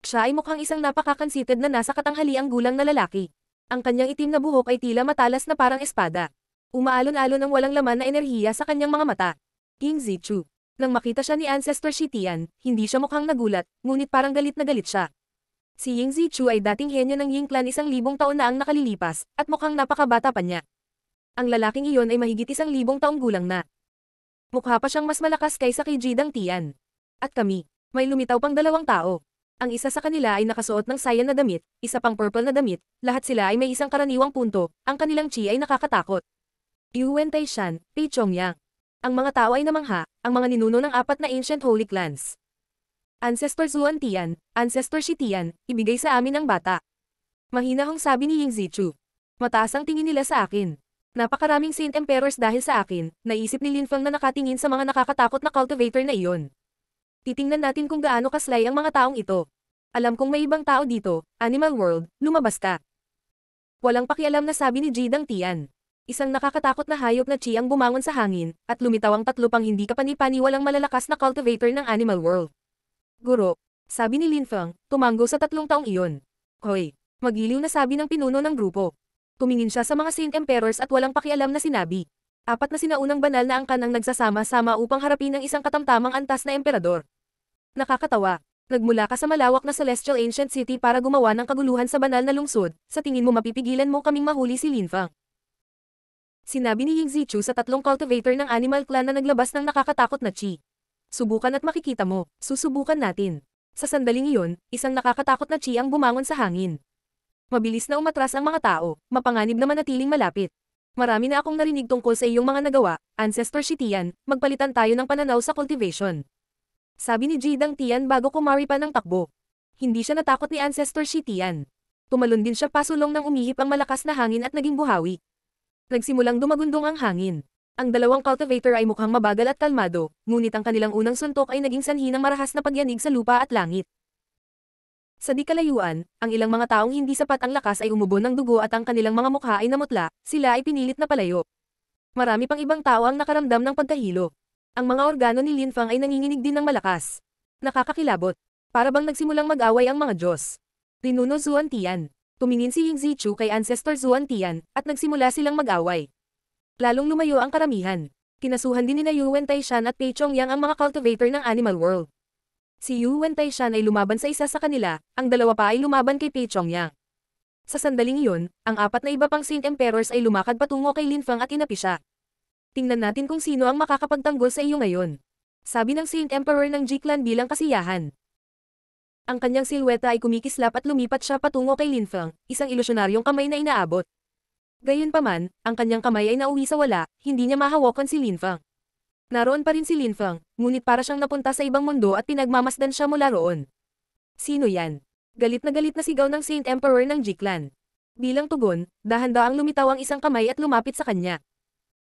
Siya ay mukhang isang napakakansited na nasa katanghaliang gulang na lalaki. Ang kanyang itim na buhok ay tila matalas na parang espada. Umaalon-alon ang walang laman na enerhiya sa kanyang mga mata. Ying Zichu. Nang makita siya ni Ancestor Shi Tian, hindi siya mukhang nagulat, ngunit parang galit na galit siya. Si Ying Zichu ay dating henyo ng Ying Clan 1,000 taon na ang nakalilipas, at mukhang napakabata pa niya. Ang lalaking iyon ay mahigit 1,000 taong gulang na. Mukha pa siyang mas malakas kaysa kay Ji Dang Tian. At kami, may lumitaw pang dalawang tao. Ang isa sa kanila ay nakasuot ng cyan na damit, isa pang purple na damit, lahat sila ay may isang karaniwang punto, ang kanilang chi ay nakakatakot. Yuan Taishan, Pei Chongyang. Ang mga tao ay namangha, ang mga ninuno ng apat na Ancient Holy Clans. Ancestor Zuan Tian, Ancestor Shi Tian, ibigay sa amin ang bata. Mahinahong sabi ni Ying Zichu. Mataas ang tingin nila sa akin. Napakaraming Saint Emperors dahil sa akin, naisip ni Linfang na nakatingin sa mga nakakatakot na cultivator na iyon. Titingnan natin kung gaano kaslay ang mga taong ito. Alam kong may ibang tao dito, Animal World, lumabas ka. Walang pakialam na sabi ni Ji Dang Tian. Isang nakakatakot na hayop na chi ang bumangon sa hangin, at lumitaw ang tatlo pang hindi kapani-pani walang malalakas na cultivator ng Animal World. Guro, sabi ni Linfang, tumango sa 3 taong iyon. Hoy, magiliw na sabi ng pinuno ng grupo. Tumingin siya sa mga Saint Emperors at walang pakialam na sinabi. 4 na sinaunang banal na angkan ang nagsasama-sama upang harapin ng isang katamtamang antas na emperador. Nakakatawa. Nagmula ka sa malawak na Celestial Ancient City para gumawa ng kaguluhan sa banal na lungsod, sa tingin mo mapipigilan mo kaming mahuli si Linfang. Sinabi ni Ying Zichu sa 3 cultivator ng Animal Clan na naglabas ng nakakatakot na chi. Subukan at makikita mo, susubukan natin. Sa sandaling iyon, isang nakakatakot na chi ang bumangon sa hangin. Mabilis na umatras ang mga tao, mapanganib na manatiling malapit. Marami na akong narinig tungkol sa iyong mga nagawa, Ancestor Shi Tian, magpalitan tayo ng pananaw sa cultivation. Sabi ni Jidang Tian bago kumari pa ng takbo. Hindi siya natakot ni Ancestor Shi Tian. Tumalon din siya pasulong nang umihip ang malakas na hangin at naging buhawi. Nagsimulang dumagundong ang hangin. Ang dalawang cultivator ay mukhang mabagal at kalmado, ngunit ang kanilang unang suntok ay naging sanhi ng marahas na pagyanig sa lupa at langit. Sa di kalayuan, ang ilang mga taong hindi sapat ang lakas ay umubo ng dugo at ang kanilang mga mukha ay namutla, sila ay pinilit na palayo. Marami pang ibang tao ang nakaramdam ng pagkahilo. Ang mga organo ni Lin Fang ay nanginginig din ng malakas. Nakakakilabot. Para bang nagsimulang mag-away ang mga Diyos. Rinuno Zuan Tian. Tumingin si Ying Zichu kay Ancestor Zuan Tian, at nagsimula silang mag-away. Lalong lumayo ang karamihan. Kinasuhan din nina Yu Wen Taishan at Pei Chongyang ang mga cultivator ng Animal World. Si Yu Wen Taishan ay lumaban sa isa sa kanila, ang dalawa pa ay lumaban kay Pei Chongyang. Sa sandaling iyon, ang apat na iba pang Saint Emperors ay lumakad patungo kay Lin Fang at inapi siya. Tingnan natin kung sino ang makakapagtanggol sa iyo ngayon. Sabi ng Saint Emperor ng Ji-clan bilang kasiyahan. Ang kanyang silweta ay kumikislap at lumipat siya patungo kay Lin Fang, isang ilusyonaryong kamay na inaabot. Gayunpaman, ang kanyang kamay ay nauwi sa wala, hindi niya mahawakan si Lin Fang. Naroon pa rin si Lin Fang, ngunit para siyang napunta sa ibang mundo at pinagmamasdan siya mula roon. Sino yan? Galit na sigaw ng Saint Emperor ng Ji-clan. Bilang tugon, dahan-daang lumitaw ang isang kamay at lumapit sa kanya.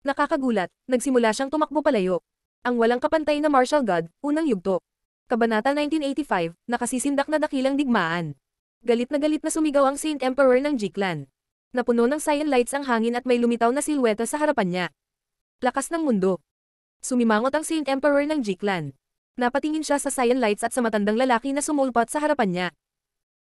Nakakagulat, nagsimula siyang tumakbo palayo. Ang walang kapantay na martial god, unang yugto. Kabanata 1985, nakasisindak na dakilang digmaan. Galit na sumigaw ang Saint Emperor ng Ji-clan. Napuno ng cyan lights ang hangin at may lumitaw na silweta sa harapan niya. Lakas ng mundo. Sumimangot ang Saint Emperor ng Ji-clan. Napatingin siya sa cyan lights at sa matandang lalaki na sumulpat sa harapan niya.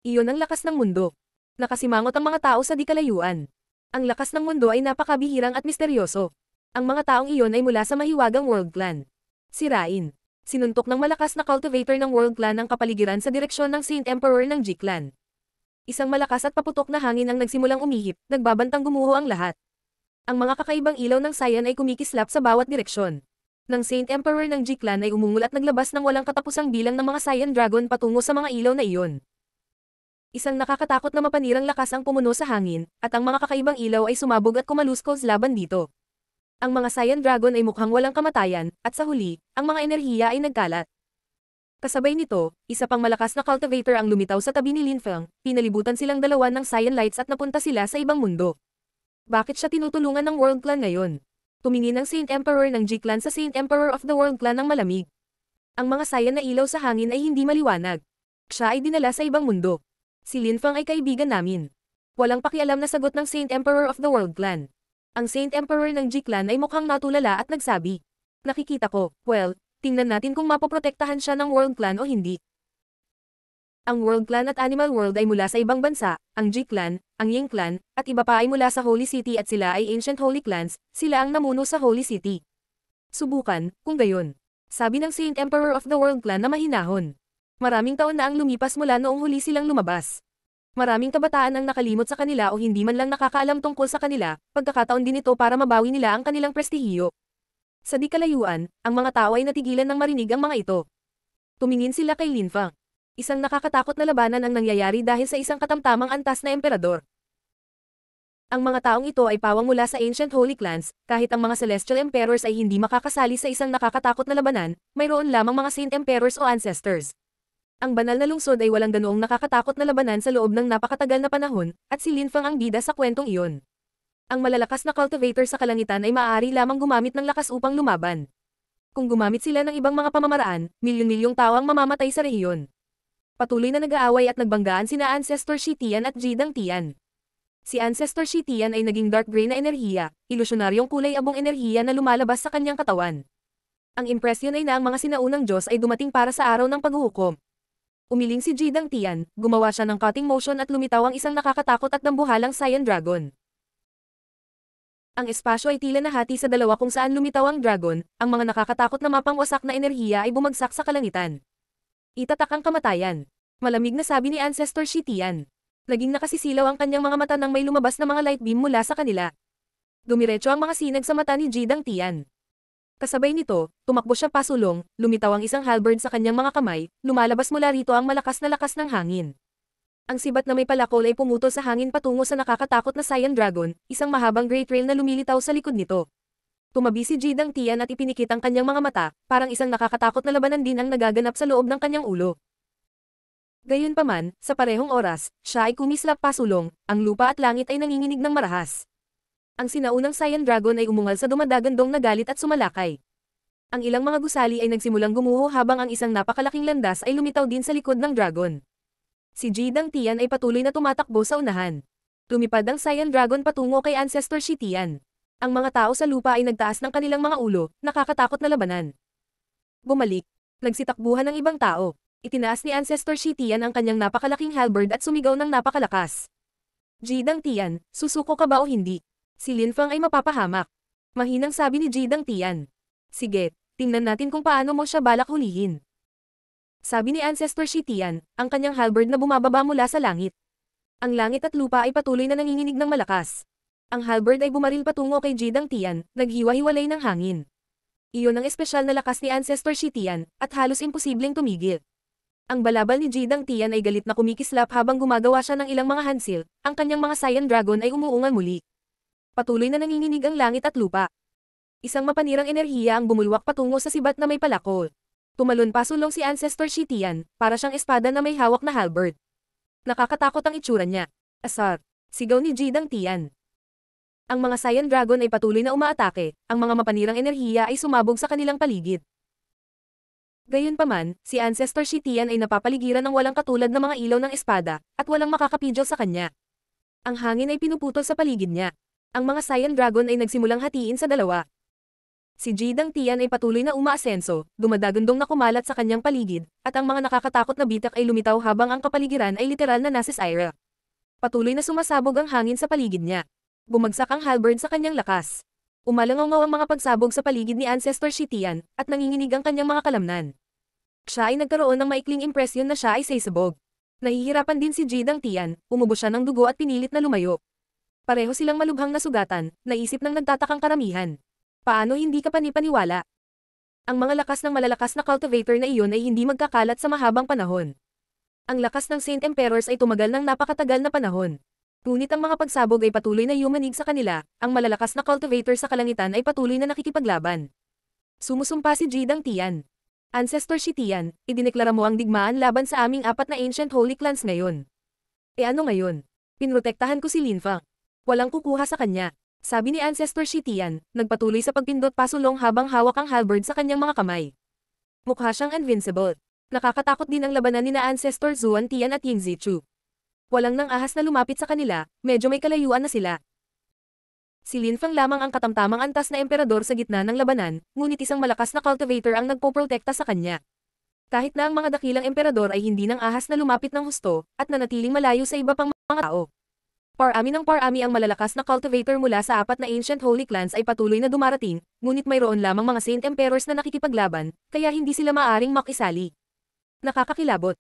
Iyon ang lakas ng mundo. Nakasimangot ang mga tao sa di kalayuan. Ang lakas ng mundo ay napakabihirang at misteryoso. Ang mga taong iyon ay mula sa mahiwagang World Clan. Sirain. Sinuntok ng malakas na cultivator ng World Clan ang kapaligiran sa direksyon ng Saint Emperor ng Ji-clan. Isang malakas at paputok na hangin ang nagsimulang umihip, nagbabantang gumuho ang lahat. Ang mga kakaibang ilaw ng cyan ay kumikislap sa bawat direksyon. Ng Saint Emperor ng Ji-clan ay umungol at naglabas ng walang katapusang bilang ng mga cyan dragon patungo sa mga ilaw na iyon. Isang nakakatakot na mapanirang lakas ang pumuno sa hangin, at ang mga kakaibang ilaw ay sumabog at kumaluskos laban dito. Ang mga cyan dragon ay mukhang walang kamatayan, at sa huli, ang mga enerhiya ay nagkalat. Kasabay nito, isa pang malakas na cultivator ang lumitaw sa tabi ni Lin Fang, pinalibutan silang dalawa ng cyan lights at napunta sila sa ibang mundo. Bakit siya tinutulungan ng World Clan ngayon? Tumingin ang Saint Emperor ng Ji-clan sa Saint Emperor of the World Clan ng malamig. Ang mga cyan na ilaw sa hangin ay hindi maliwanag. Siya ay dinala sa ibang mundo. Si Lin Fang ay kaibigan namin. Walang pakialam na sagot ng Saint Emperor of the World Clan. Ang Saint Emperor ng Ji-clan ay mukhang natulala at nagsabi. Nakikita ko, well, tingnan natin kung mapoprotektahan siya ng World Clan o hindi. Ang World Clan at Animal World ay mula sa ibang bansa, ang Ji-clan, ang Ying Clan, at iba pa ay mula sa Holy City at sila ay Ancient Holy Clans, sila ang namuno sa Holy City. Subukan, kung gayon. Sabi ng Saint Emperor of the World Clan na mahinahon. Maraming taon na ang lumipas mula noong huli silang lumabas. Maraming kabataan ang nakalimot sa kanila o hindi man lang nakakaalam tungkol sa kanila, pagkakataon din ito para mabawi nila ang kanilang prestihiyo. Sa di kalayuan, ang mga tao ay natigilan ng marinig ang mga ito. Tumingin sila kay Lin Fang. Isang nakakatakot na labanan ang nangyayari dahil sa isang katamtamang antas na emperador. Ang mga taong ito ay pawang mula sa Ancient Holy Clans, kahit ang mga Celestial Emperors ay hindi makakasali sa isang nakakatakot na labanan, mayroon lamang mga Saint Emperors o Ancestors. Ang banal na lungsod ay walang ganoong nakakatakot na labanan sa loob ng napakatagal na panahon, at si Lin Fang ang bida sa kwentong iyon. Ang malalakas na cultivator sa kalangitan ay maaari lamang gumamit ng lakas upang lumaban. Kung gumamit sila ng ibang mga pamamaraan, milyon-milyong tao ang mamamatay sa rehiyon. Patuloy na nag-aaway at nagbanggaan sina Ancestor Shi Tian at Jidang Tian. Si Ancestor Shi Tian ay naging dark gray na enerhiya, ilusyonaryong kulay abong enerhiya na lumalabas sa kanyang katawan. Ang impresyon ay na ang mga sinaunang Diyos ay dumating para sa araw ng paghuhukom. Umiling si Jidang Tian, gumawa siya ng cutting motion at lumitaw ang isang nakakatakot at dambuhalang cyan dragon. Ang espasyo ay tila nahati sa dalawa kung saan lumitaw ang dragon, ang mga nakakatakot na mapangwasak na enerhiya ay bumagsak sa kalangitan. Itatak ang kamatayan. Malamig na sabi ni Ancestor Shi Tian. Naging nakasisilaw ang kanyang mga mata nang may lumabas na mga light beam mula sa kanila. Dumiretso ang mga sinag sa mata ni Jidang Tian. Kasabay nito, tumakbo siya pasulong, lumitaw ang isang halberd sa kanyang mga kamay, lumalabas mula rito ang malakas na lakas ng hangin. Ang sibat na may palakol ay pumutol sa hangin patungo sa nakakatakot na cyan dragon, isang mahabang gray trail na lumilitaw sa likod nito. Tumabi si Jidang Tian at ipinikit ang kanyang mga mata, parang isang nakakatakot na labanan din ang nagaganap sa loob ng kanyang ulo. Gayunpaman, sa parehong oras, siya ay kumislap pasulong, ang lupa at langit ay nanginginig ng marahas. Ang sinaunang Saiyan Dragon ay umungal sa dumadagandong na galit at sumalakay. Ang ilang mga gusali ay nagsimulang gumuho habang ang isang napakalaking landas ay lumitaw din sa likod ng dragon. Si Jidang Tian ay patuloy na tumatakbo sa unahan. Lumipad ang Saiyan Dragon patungo kay Ancestor Shi Tian. Ang mga tao sa lupa ay nagtaas ng kanilang mga ulo, nakakatakot na labanan. Bumalik. Nagsitakbuhan ng ibang tao. Itinaas ni Ancestor Shi Tian ang kanyang napakalaking halberd at sumigaw ng napakalakas. Jidang Tian, susuko ka ba o hindi? Si Lin Feng ay mapapahamak. Mahinang sabi ni Jidang Tian. Sige, tingnan natin kung paano mo siya balak hulihin. Sabi ni Ancestor Shi Tian, ang kanyang halberd na bumababa mula sa langit. Ang langit at lupa ay patuloy na nanginginig ng malakas. Ang halberd ay bumaril patungo kay Jidang Tian, naghiwa-hiwalay ng hangin. Iyon ang espesyal na lakas ni Ancestor Shi Tian, at halos imposibleng tumigil. Ang balabal ni Jidang Tian ay galit na kumikislap habang gumagawa siya ng ilang mga handsil, ang kanyang mga Saiyan Dragon ay umuungal muli. Patuloy na nanginginig ang langit at lupa. Isang mapanirang enerhiya ang bumulwak patungo sa sibat na may palakol. Tumalon pasulong si Ancestor Shi Tian, para siyang espada na may hawak na halberd. Nakakatakot ang itsura niya. Asar! Sigaw ni Jidang Tian. Ang mga Saiyan Dragon ay patuloy na umaatake, ang mga mapanirang enerhiya ay sumabog sa kanilang paligid. Gayunpaman, si Ancestor Shi Tian ay napapaligiran ng walang katulad na mga ilaw ng espada, at walang makakapidyo sa kanya. Ang hangin ay pinuputol sa paligid niya. Ang mga Saiyan Dragon ay nagsimulang hatiin sa dalawa. Si Jidang Tian ay patuloy na umaasenso, dumadagandong na kumalat sa kanyang paligid, at ang mga nakakatakot na bitak ay lumitaw habang ang kapaligiran ay literal na nasisira. Patuloy na sumasabog ang hangin sa paligid niya. Bumagsak ang halberd sa kanyang lakas. Umalangaw ang mga pagsabog sa paligid ni Ancestor Shi Tian, at nanginginig ang kanyang mga kalamnan. Siya ay nagkaroon ng maikling impresyon na siya ay sasabog. Nahihirapan din si Jidang Tian, umubo siya ng dugo at pinilit na lumayo. Pareho silang malubhang nasugatan, naisip ng nagtatakang karamihan. Paano hindi ka panipaniwala? Ang mga lakas ng malalakas na cultivator na iyon ay hindi magkakalat sa mahabang panahon. Ang lakas ng Saint Emperors ay tumagal ng napakatagal na panahon. Ngunit ang mga pagsabog ay patuloy na yumanig sa kanila, ang malalakas na cultivator sa kalangitan ay patuloy na nakikipaglaban. Sumusumpa si Jidang Tian. Ancestor Shi Tian, idineklara mo ang digmaan laban sa aming apat na ancient holy clans ngayon. E ano ngayon? Pinrotektahan ko si Lin Feng. Walang kukuha sa kanya. Sabi ni Ancestor Shi Tian, nagpatuloy sa pagpindot pasulong habang hawak ang halberd sa kanyang mga kamay. Mukha siyang invincible. Nakakatakot din ang labanan ni na Ancestor Zuan Tian at Ying Zichu. Walang nang ahas na lumapit sa kanila, medyo may kalayuan na sila. Si Lin Feng lamang ang katamtamang antas na emperador sa gitna ng labanan, ngunit isang malakas na cultivator ang nagpoprotekta sa kanya. Kahit na ang mga dakilang emperador ay hindi nang ahas na lumapit ng husto, at nanatiling malayo sa iba pang mga tao. Parami ng parami ang malalakas na cultivator mula sa apat na ancient holy clans ay patuloy na dumarating, ngunit mayroon lamang mga Saint Emperors na nakikipaglaban, kaya hindi sila maaring makisali. Nakakakilabot.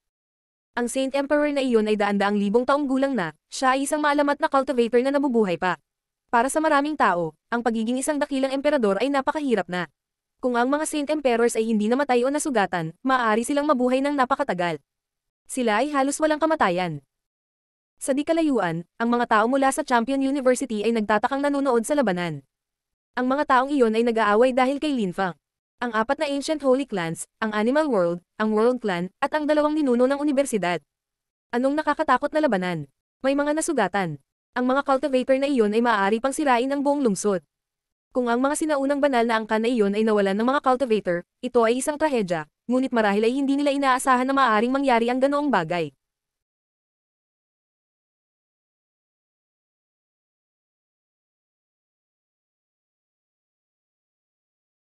Ang Saint Emperor na iyon ay daan-daang libong taong gulang na, siya ay isang maalamat na cultivator na nabubuhay pa. Para sa maraming tao, ang pagiging isang dakilang emperador ay napakahirap na. Kung ang mga Saint Emperors ay hindi namatay o nasugatan, maaari silang mabuhay ng napakatagal. Sila ay halos walang kamatayan. Sa di kalayuan, ang mga tao mula sa Champion University ay nagtatakang nanonood sa labanan. Ang mga taong iyon ay nag-aaway dahil kay Lin Feng. Ang apat na ancient holy clans, ang Animal World, ang World Clan, at ang dalawang ninuno ng universidad. Anong nakakatakot na labanan? May mga nasugatan. Ang mga cultivator na iyon ay maaari pang sirain ang buong lungsod. Kung ang mga sinaunang banal na angkan na iyon ay nawalan ng mga cultivator, ito ay isang trahedya, ngunit marahil ay hindi nila inaasahan na maaaring mangyari ang ganoong bagay.